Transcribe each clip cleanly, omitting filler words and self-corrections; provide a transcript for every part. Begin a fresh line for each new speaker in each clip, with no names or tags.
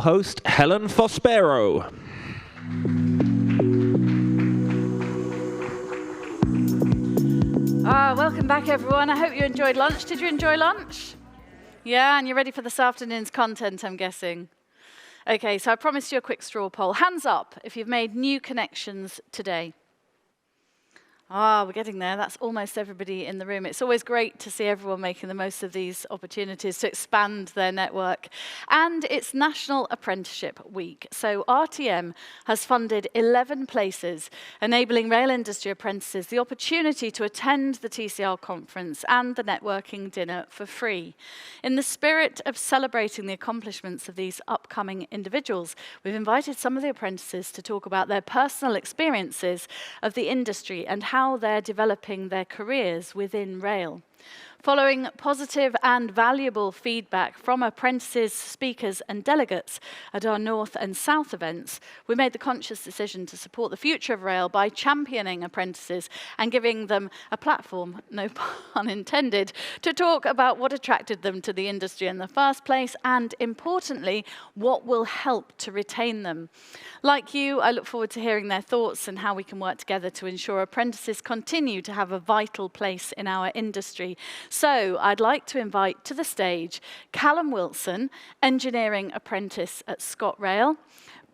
Host Helen Fospero.
Welcome back, everyone. I hope you enjoyed lunch. Did you enjoy lunch? Yeah, and you're ready for this afternoon's content, I'm guessing. Okay, so I promised you a quick straw poll. Hands up if you've made new connections today. We're getting there. That's almost everybody in the room. It's always great to see everyone making the most of these opportunities to expand their network. And it's National Apprenticeship Week. So RTM has funded 11 places, enabling rail industry apprentices the opportunity to attend the TCR conference and the networking dinner for free. In the spirit of celebrating the accomplishments of these upcoming individuals, we've invited some of the apprentices to talk about their personal experiences of the industry and how they're developing their careers within rail. Following positive and valuable feedback from apprentices, speakers and delegates at our North and South events, we made the conscious decision to support the future of rail by championing apprentices and giving them a platform, no pun intended, to talk about what attracted them to the industry in the first place and, importantly, what will help to retain them. Like you, I look forward to hearing their thoughts and how we can work together to ensure apprentices continue to have a vital place in our industry. So I'd like to invite to the stage Callum Wilson, Engineering Apprentice at ScotRail,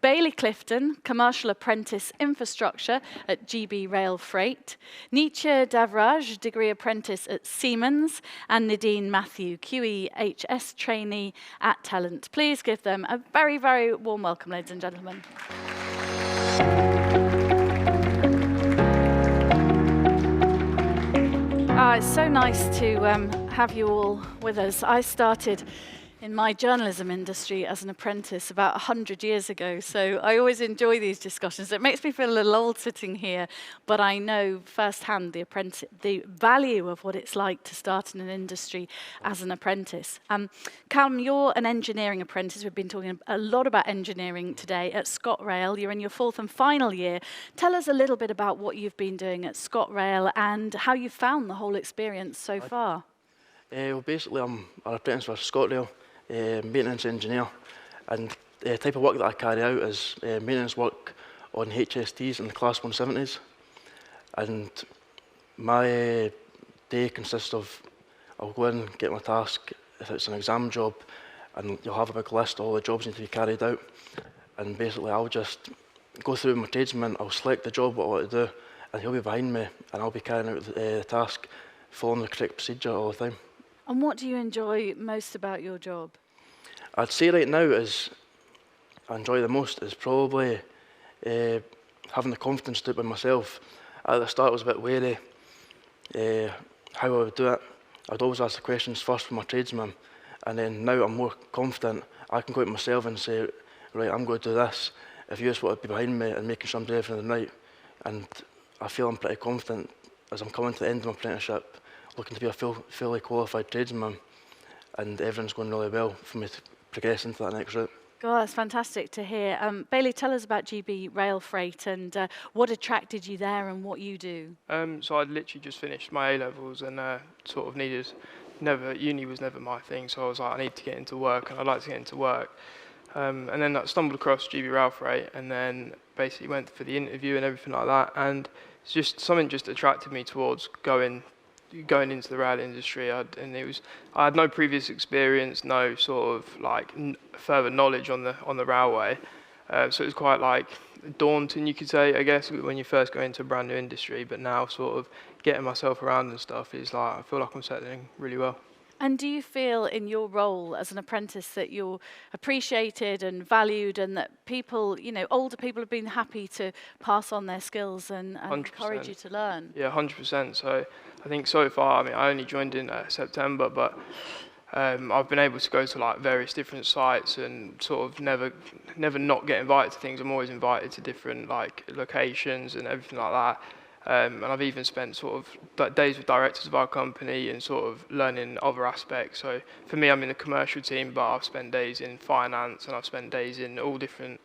Bailey Clifton, Commercial Apprentice Infrastructure at GB Rail Freight, Nitya Devaraj, Degree Apprentice at Siemens, and Mathew, QEHS Trainee at Telent. Please give them a very, very warm welcome, ladies and gentlemen. It's so nice to have you all with us. I started in my journalism industry as an apprentice about 100 years ago, so I always enjoy these discussions. It makes me feel a little old sitting here, but I know firsthand the value of what it's like to start in an industry as an apprentice. Callum, you're an engineering apprentice. We've been talking a lot about engineering today at ScotRail. You're in your fourth and final year. Tell us a little bit about what you've been doing at ScotRail and how you found the whole experience so far.
Well, basically, I'm an apprentice for ScotRail. Maintenance engineer, and the type of work that I carry out is maintenance work on HSTs and the Class 170s. And my day consists of, I'll go in, get my task, if it's an exam job, and you'll have a big list of all the jobs need to be carried out. And basically I'll just go through my tradesman, I'll select the job, what I want to do, and he'll be behind me, and I'll be carrying out the task, following the correct procedure all the time.
And what do you enjoy most about your job?
I'd say right now I enjoy the most is probably having the confidence to do it by myself. At the start I was a bit wary how I would do it. I'd always ask the questions first from my tradesman, and then now I'm more confident. I can go out myself and say, right, I'm going to do this. If you just want to be behind me and making sure I'm doing everything right, and I feel I'm pretty confident as I'm coming to the end of my apprenticeship, looking to be a fully qualified tradesman, and everything's going really well for me to progress into that next route.
God, that's fantastic to hear. Bailey, tell us about GB Rail Freight and what attracted you there and what you do.
So I'd literally just finished my A-levels and sort of uni was never my thing, so I was like, I need to get into work, and I'd like to get into work. And then I stumbled across GB Rail Freight, and then basically went for the interview and everything like that, and it's just something just attracted me towards going into the rail industry. I had no previous experience, no sort of like further knowledge on the railway, so it was quite like daunting, you could say, I guess, when you first go into a brand new industry. But now, sort of getting myself around and stuff is like, I feel like I'm settling really well.
And do you feel in your role as an apprentice that you're appreciated and valued, and that people, older people have been happy to pass on their skills and encourage you to learn?
Yeah, 100%. So I think so far, I only joined in September, but I've been able to go to like various different sites and sort of never not get invited to things. I'm always invited to different like locations and everything like that. And I've even spent sort of days with directors of our company and sort of learning other aspects. So for me, I'm in the commercial team, but I've spent days in finance and I've spent days in all different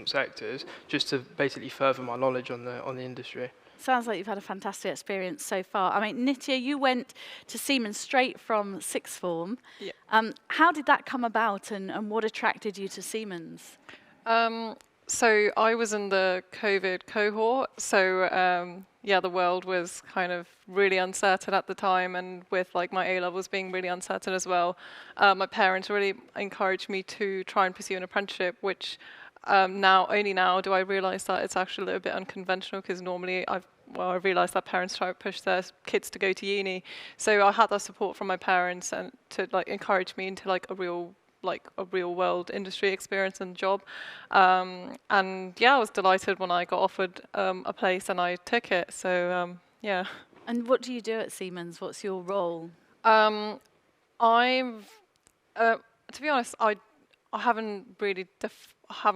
sectors, just to basically further my knowledge on the industry.
Sounds like you've had a fantastic experience so far. I mean, Nitya, you went to Siemens straight from sixth form.
Yeah.
How did that come about, and what attracted you to Siemens?
So I was in the COVID cohort, so yeah, the world was kind of really uncertain at the time, and with like my A-levels being really uncertain as well, my parents really encouraged me to try and pursue an apprenticeship, which only now do I realise that it's actually a little bit unconventional, because normally I realised that parents try to push their kids to go to uni. So I had that support from my parents and to like encourage me into like a real world industry experience and job. And yeah, I was delighted when I got offered a place and I took it. So yeah.
And what do you do at Siemens? What's your role?
To be honest, I haven't really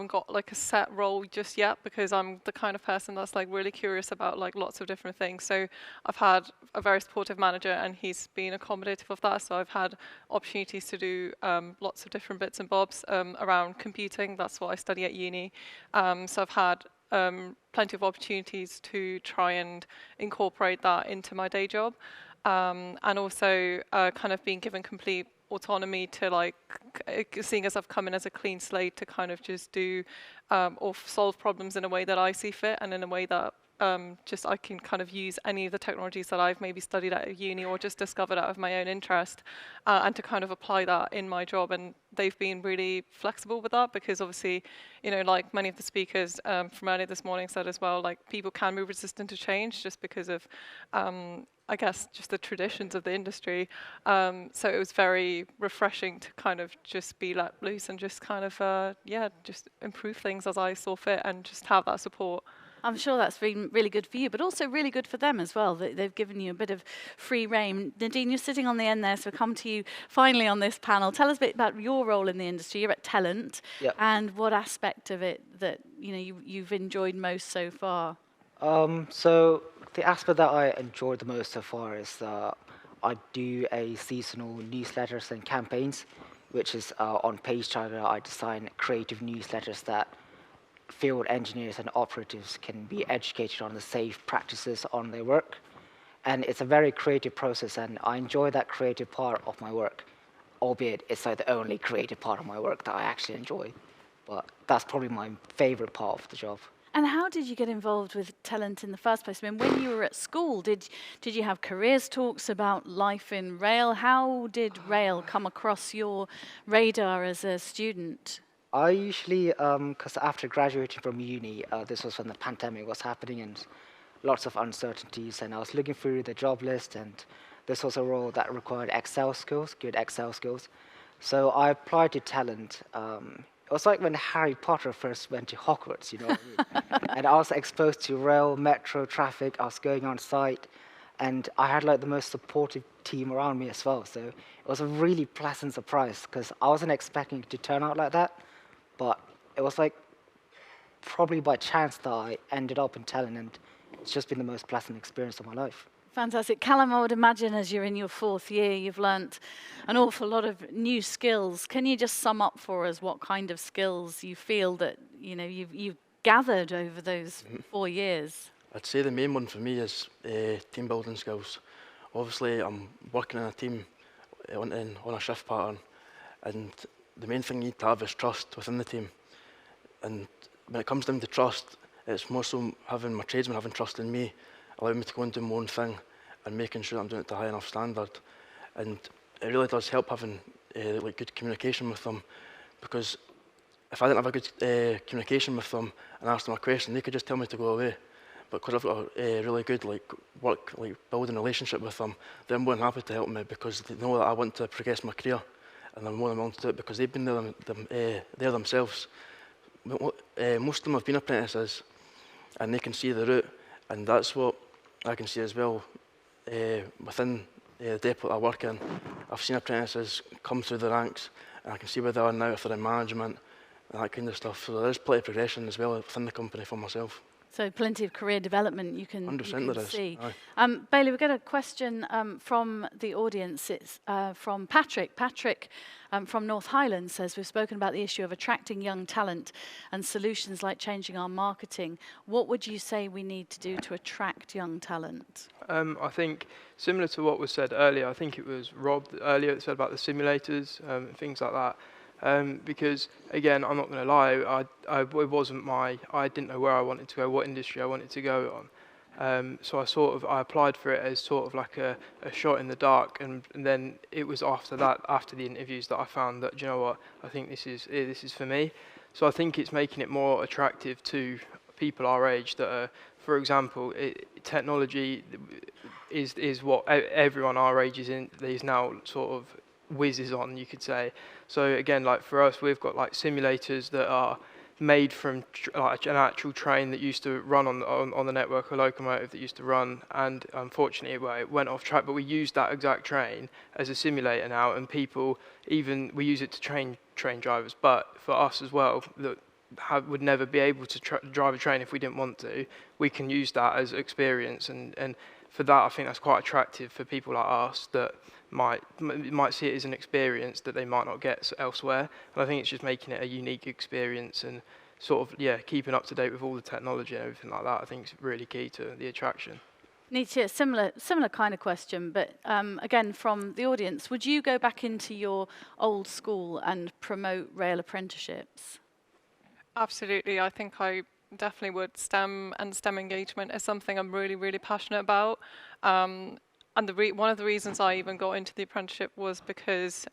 got like a set role just yet, because I'm the kind of person that's like really curious about like lots of different things. So I've had a very supportive manager, and he's been accommodative of that. So I've had opportunities to do lots of different bits and bobs around computing. That's what I study at uni. So I've had plenty of opportunities to try and incorporate that into my day job, and also kind of being given complete autonomy to like, seeing as I've come in as a clean slate, to kind of just do or solve problems in a way that I see fit, and in a way that just I can kind of use any of the technologies that I've maybe studied at uni or just discovered out of my own interest, and to kind of apply that in my job. And they've been really flexible with that, because obviously, you know, like many of the speakers from earlier this morning said as well, like people can be resistant to change just because of I guess just the traditions of the industry. So it was very refreshing to kind of just be let loose and just kind of, just improve things as I saw fit, and just have that support.
I'm sure that's been really good for you, but also really good for them as well. They've given you a bit of free rein. Nidhin, you're sitting on the end there, so we'll come to you finally on this panel. Tell us a bit about your role in the industry. You're at Telent,
Yep.
and what aspect of it that you've enjoyed most so far.
So the aspect that I enjoyed the most so far is I do a seasonal newsletters and campaigns, which is on Page Tracker. I design creative newsletters that field engineers and operatives can be educated on the safe practices on their work. And it's a very creative process, and I enjoy that creative part of my work, albeit it's like the only creative part of my work that I actually enjoy. But that's probably my favorite part of the job.
And how did you get involved with Telent in the first place? I mean, when you were at school, did you have careers talks about life in rail? How did rail come across your radar as a student?
I usually, because after graduating from uni, this was when the pandemic was happening and lots of uncertainties, and I was looking through the job list, and this was a role that required Excel skills, good Excel skills. So I applied to Telent. It was like when Harry Potter first went to Hogwarts, you know what I mean? And I was exposed to rail, metro, traffic. I was going on site, and I had like the most supportive team around me as well. So it was a really pleasant surprise, because I wasn't expecting it to turn out like that. But it was like probably by chance that I ended up in Telent, and it's just been the most pleasant experience of my life.
Fantastic. Callum, I would imagine as you're in your fourth year, you've learnt an awful lot of new skills. Can you just sum up for us what kind of skills you feel that you've gathered over those 4 years?
I'd say the main one for me is team building skills. Obviously, I'm working in a team on a shift pattern, and the main thing you need to have is trust within the team. And when it comes down to trust, it's more so having my tradesmen having trust in me, allowing me to go and do my own thing, and making sure I'm doing it to a high enough standard. And it really does help having like good communication with them, because if I didn't have a good communication with them and asked them a question, they could just tell me to go away. But because I've got a really good building relationship with them, they're more than happy to help me, because they know that I want to progress my career, and they're more than willing to do it because they've been there themselves. Most of them have been apprentices, and they can see the route, and that's what I can see as well within the depot I work in. I've seen apprentices come through the ranks, and I can see where they are now if they're in management and that kind of stuff. So there's plenty of progression as well within the company for myself.
So plenty of career development you can,
100% there is.
see.
Aye.
Bailey, we've got a question from the audience. It's from Patrick. Patrick from North Highland says, we've spoken about the issue of attracting young talent and solutions like changing our marketing. What would you say we need to do to attract young talent?
I think similar to what was said earlier, I think it was Rob earlier that said about the simulators and things like that. Because again, I'm not going to lie, it wasn't I didn't know where I wanted to go, what industry I wanted to go on. So I applied for it as sort of like a shot in the dark, and then it was after the interviews that I found that, do you know what, I think this is for me. So I think it's making it more attractive to people our age that are, for example, technology is what everyone our age is now sort of whizzes on, you could say. So again, like for us, we've got like simulators that are made from like an actual train that used to run on the network, a locomotive that used to run, and unfortunately, well, it went off track. But we use that exact train as a simulator now, and we use it to train drivers. But for us as well, that would never be able to drive a train if we didn't want to, we can use that as experience, and for that, I think that's quite attractive for people like us that might see it as an experience that they might not get elsewhere. And I think it's just making it a unique experience and sort of, keeping up to date with all the technology and everything like that, I think is really key to the attraction.
Nitya, similar kind of question, but again, from the audience, would you go back into your old school and promote rail apprenticeships?
Absolutely. I think I definitely would. STEM and STEM engagement is something I'm really, really passionate about. And one of the reasons I even got into the apprenticeship was because,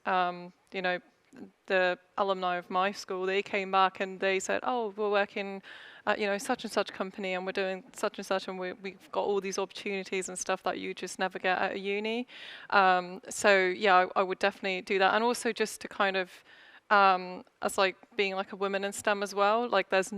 the alumni of my school, they came back and they said, oh, we're working at, such and such company, and we're doing such and such, and we've got all these opportunities and stuff that you just never get at a uni. So yeah, I would definitely do that. And also just to kind of, as like being like a woman in STEM as well, like there's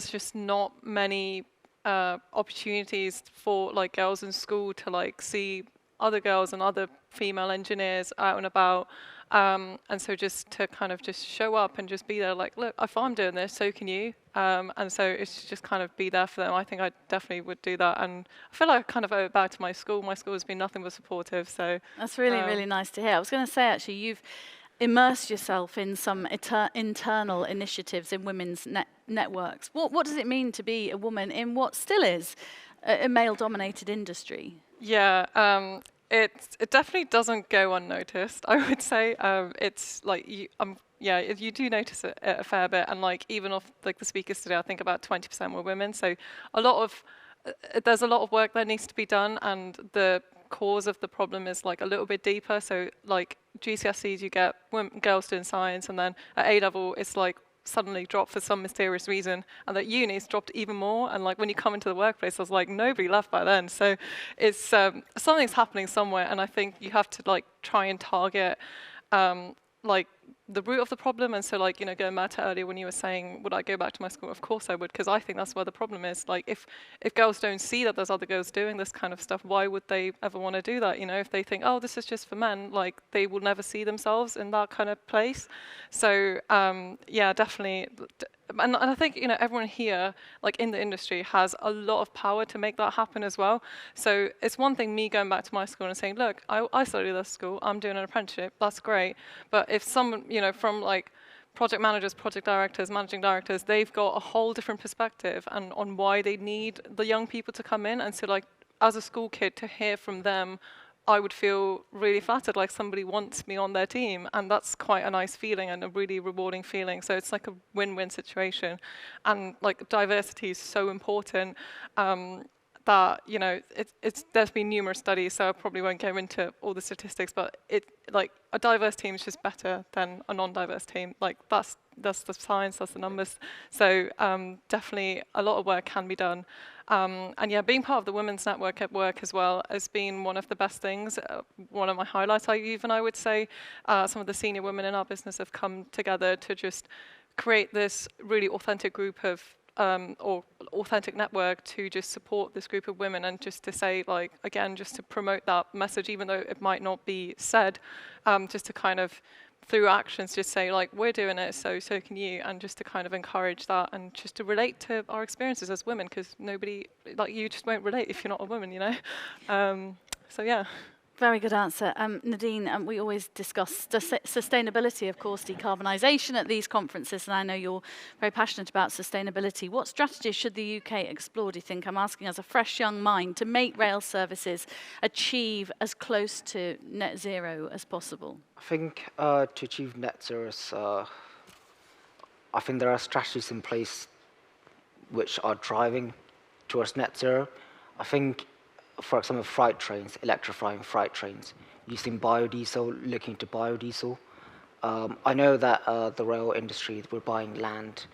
just not many opportunities for like girls in school to like see other girls and other female engineers out and about, and so just to kind of just show up and just be there, like, look, if I'm doing this, so can you, and so it's just kind of be there for them. I think I definitely would do that, and I feel like I kind of owe it back to my school. My school has been nothing but supportive, so
that's really nice to hear. I was going to say, actually, you've immersed yourself in some internal initiatives in women's networks. What does it mean to be a woman in what still is a male-dominated industry?
Yeah, it definitely doesn't go unnoticed, I would say. It's like you do notice it a fair bit, and like even off like the speakers today, I think about 20% were women. So there's a lot of work that needs to be done, and the cause of the problem is like a little bit deeper. So like GCSEs, you get girls doing science, and then at A level, it's like suddenly dropped for some mysterious reason, and that uni it's dropped even more. And like when you come into the workplace, there's like nobody left by then. So it's something's happening somewhere, and I think you have to like try and target like the root of the problem. And so like, going back to earlier when you were saying, would I go back to my school? Of course I would, because I think that's where the problem is. Like if girls don't see that there's other girls doing this kind of stuff, why would they ever want to do that? If they think, oh, this is just for men, like they will never see themselves in that kind of place. So yeah, definitely. And I think, everyone here, like in the industry, has a lot of power to make that happen as well. So it's one thing me going back to my school and saying, look, I studied this school, I'm doing an apprenticeship, that's great. But if someone, from like project managers, project directors, managing directors, they've got a whole different perspective and on why they need the young people to come in. And so like, as a school kid, to hear from them, I would feel really flattered, like somebody wants me on their team, and that's quite a nice feeling and a really rewarding feeling. So it's like a win-win situation, and like diversity is so important that there's been numerous studies, so I probably won't go into all the statistics, but like a diverse team is just better than a non-diverse team. Like that's the science, that's the numbers. So definitely a lot of work can be done. And yeah, being part of the Women's Network at work as well has been one of the best things, one of my highlights. I would say some of the senior women in our business have come together to just create this really authentic group of, or authentic network to just support this group of women, and just to say, like, again, just to promote that message, even though it might not be said, just to kind of through actions, just say like, we're doing it, so can you, and just to kind of encourage that, and just to relate to our experiences as women, because nobody, like, you just won't relate if you're not a woman, you know. So yeah.
Very good answer. Nidhin, we always discuss sustainability, of course, decarbonisation at these conferences, and I know you're very passionate about sustainability. What strategies should the UK explore, do you think? I'm asking as a fresh young mind, to make rail services achieve as close to net zero as possible.
I think to achieve net zero, I think there are strategies in place which are driving towards net zero. I think, for example, freight trains, electrifying freight trains, using biodiesel, looking to biodiesel. I know that the rail industry, we're buying land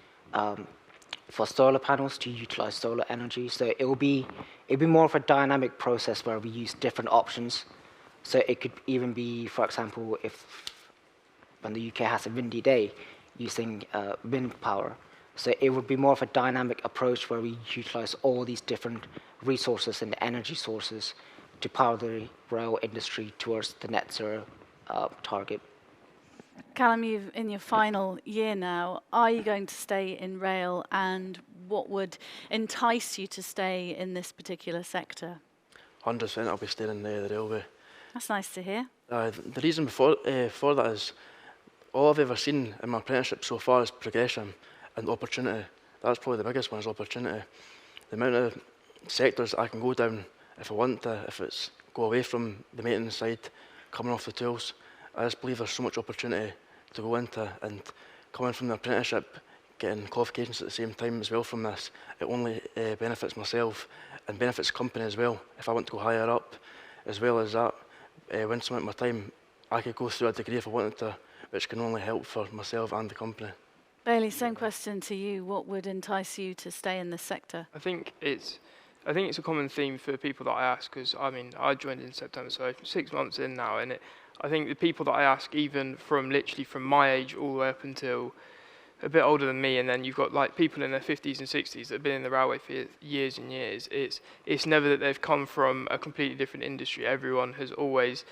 for solar panels to utilize solar energy. So it'll be more of a dynamic process where we use different options. So it could even be, for example, when the UK has a windy day, using wind power. So it would be more of a dynamic approach where we utilize all these different resources and energy sources to power the rail industry towards the net zero target.
Callum, you've in your final year now. Are you going to stay in rail, and what would entice you to stay in this particular sector?
100%, I'll be staying in the railway.
That's nice to hear.
The reason for that is all I've ever seen in my apprenticeship so far is progression and opportunity. That's probably the biggest one, is opportunity. The amount of sectors I can go down if I want to, if it's go away from the maintenance side, coming off the tools. I just believe there's so much opportunity to go into, and coming from the apprenticeship, getting qualifications at the same time as well from this, it only benefits myself and benefits the company as well. If I want to go higher up, as well as that, once I'm at my time, I could go through a degree if I wanted to, which can only help for myself and the company.
Bailey, same question to you. What would entice you to stay in this sector?
I think it's a common theme for people that I ask, because I mean, I joined in September, so 6 months in now, and I think the people that I ask, even from literally from my age all the way up until a bit older than me, and then you've got like people in their 50s and 60s that have been in the railway for years and years. It's never that they've come from a completely different industry. Everyone has always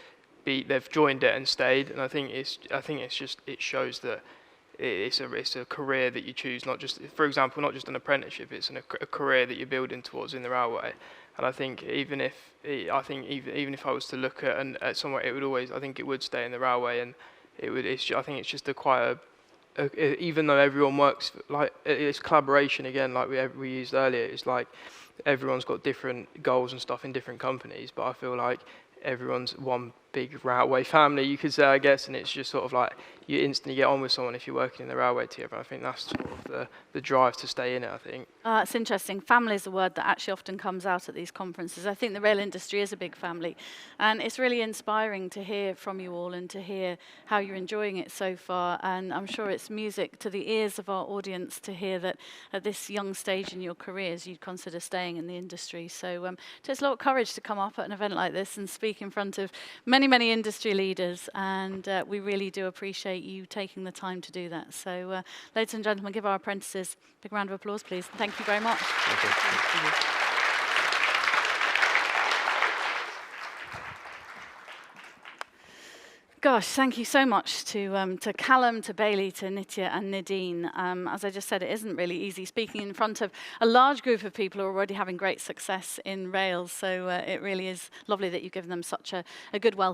they've joined it and stayed, and I think it shows that it's a career that you choose, not just, for example, not just an apprenticeship. It's a career that you're building towards in the railway. And I think even if I was to look at somewhere, it would always, I think it would stay in the railway, and I think it's just even though everyone works, like, it's collaboration again, like we used earlier. It's like everyone's got different goals and stuff in different companies, but I feel like everyone's one big railway family, you could say, I guess, and it's just sort of like you instantly get on with someone if you're working in the railway together. I think that's sort of the drive to stay in it, I think.
It's interesting. Family is a word that actually often comes out at these conferences. I think the rail industry is a big family, and it's really inspiring to hear from you all and to hear how you're enjoying it so far. And I'm sure it's music to the ears of our audience to hear that at this young stage in your careers, you'd consider staying in the industry. So it takes a lot of courage to come up at an event like this and speak in front of many industry leaders, and we really do appreciate you taking the time to do that. So, ladies and gentlemen, give our apprentices a big round of applause, please. Thank you very much.
Thank you.
Gosh, thank you so much to Callum, to Bailey, to Nitya and Nidhin. As I just said, it isn't really easy speaking in front of a large group of people who are already having great success in rails, so it really is lovely that you've given them such a good welcome.